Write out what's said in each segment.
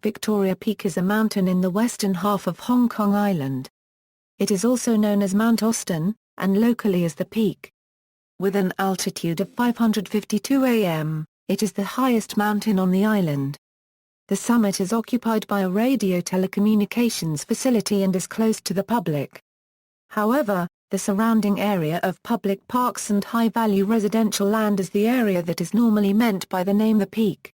Victoria Peak is a mountain in the western half of Hong Kong Island. It is also known as Mount Austin, and locally as the Peak. With an altitude of 552 am, it is the highest mountain on the island. The summit is occupied by a radio telecommunications facility and is closed to the public. However, the surrounding area of public parks and high-value residential land is the area that is normally meant by the name the Peak.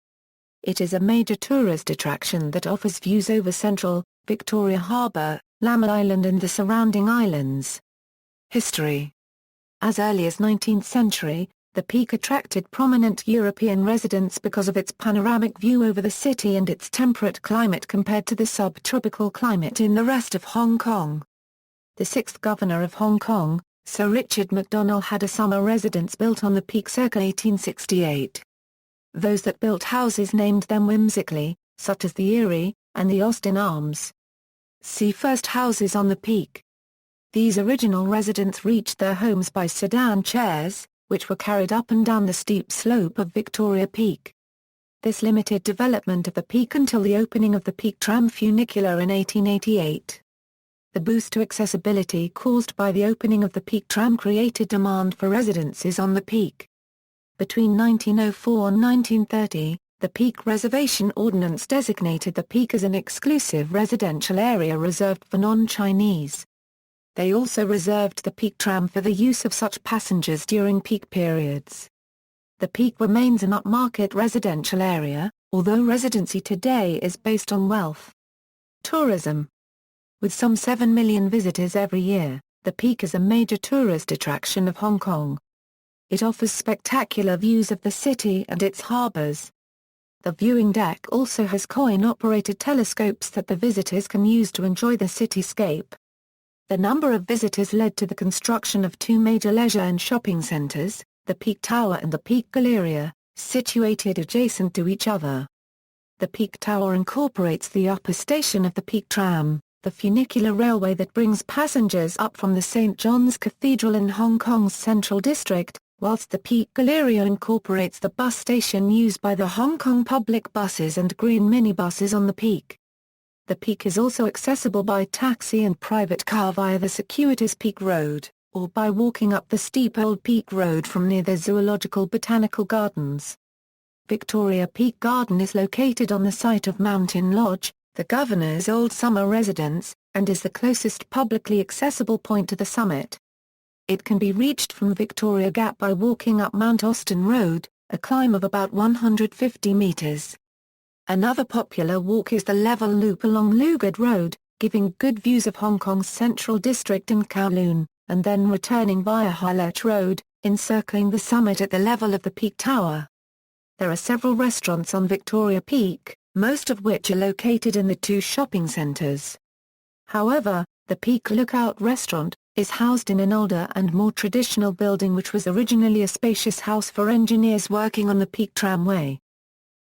It is a major tourist attraction that offers views over central, Victoria Harbour, Lamma Island and the surrounding islands. History. As early as 19th century, the Peak attracted prominent European residents because of its panoramic view over the city and its temperate climate compared to the subtropical climate in the rest of Hong Kong. The sixth governor of Hong Kong, Sir Richard McDonnell, had a summer residence built on the Peak circa 1868. Those that built houses named them whimsically, such as the Erie, and the Austin Arms. See first houses on the Peak. These original residents reached their homes by sedan chairs, which were carried up and down the steep slope of Victoria Peak. This limited development of the Peak until the opening of the Peak tram funicular in 1888. The boost to accessibility caused by the opening of the Peak tram created demand for residences on the Peak. Between 1904 and 1930, the Peak Reservation Ordinance designated the Peak as an exclusive residential area reserved for non-Chinese. They also reserved the Peak tram for the use of such passengers during peak periods. The Peak remains an upmarket residential area, although residency today is based on wealth. Tourism. With some 7 million visitors every year, the Peak is a major tourist attraction of Hong Kong. It offers spectacular views of the city and its harbours. The viewing deck also has coin-operated telescopes that the visitors can use to enjoy the cityscape. The number of visitors led to the construction of two major leisure and shopping centres, the Peak Tower and the Peak Galleria, situated adjacent to each other. The Peak Tower incorporates the upper station of the Peak Tram, the funicular railway that brings passengers up from the St. John's Cathedral in Hong Kong's Central District, whilst the Peak Galleria incorporates the bus station used by the Hong Kong public buses and green minibuses on the Peak. The Peak is also accessible by taxi and private car via the circuitous Peak Road, or by walking up the steep Old Peak Road from near the Zoological Botanical Gardens. Victoria Peak Garden is located on the site of Mountain Lodge, the Governor's old summer residence, and is the closest publicly accessible point to the summit. It can be reached from Victoria Gap by walking up Mount Austin Road, a climb of about 150 metres. Another popular walk is the level loop along Lugard Road, giving good views of Hong Kong's Central District and Kowloon, and then returning via Harbour Road, encircling the summit at the level of the Peak Tower. There are several restaurants on Victoria Peak, most of which are located in the two shopping centres. However, the Peak Lookout Restaurant is housed in an older and more traditional building which was originally a spacious house for engineers working on the Peak Tramway.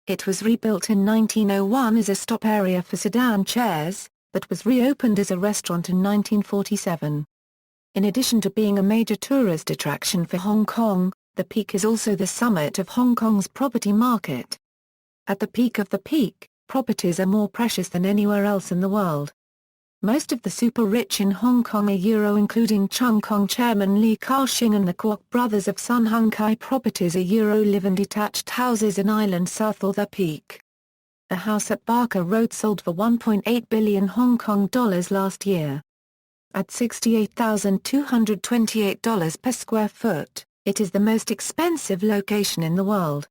It was rebuilt in 1901 as a stop area for sedan chairs, but was reopened as a restaurant in 1947. In addition to being a major tourist attraction for Hong Kong, the Peak is also the summit of Hong Kong's property market. At the peak of the Peak, properties are more precious than anywhere else in the world. Most of the super-rich in Hong Kong including Chung Kong chairman Li Ka-shing and the Kwok brothers of Sun Hung Kai Properties live in detached houses in island south of the Peak. A house at Barker Road sold for 1.8 billion Hong Kong dollars last year. At $68,228 per square foot, it is the most expensive location in the world.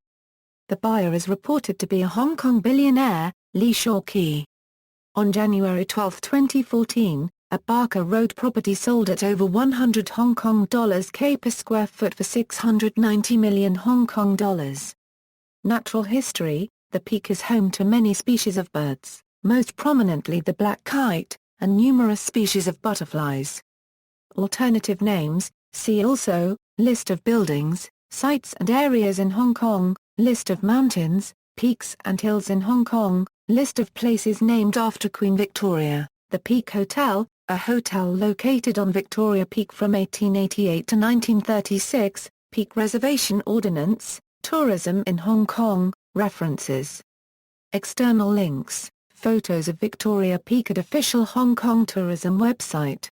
The buyer is reported to be a Hong Kong billionaire, Lee Shaw-kee. On January 12, 2014, a Barker Road property sold at over 100 Hong Kong dollars per square foot for 690 million Hong Kong dollars. Natural history: the Peak is home to many species of birds, most prominently the black kite, and numerous species of butterflies. Alternative names: see also, List of buildings, sites and areas in Hong Kong, List of mountains, peaks and hills in Hong Kong, List of places named after Queen Victoria, the Peak Hotel, a hotel located on Victoria Peak from 1888 to 1936, Peak Reservation Ordinance, Tourism in Hong Kong, References. External links. Photos of Victoria Peak at official Hong Kong tourism website.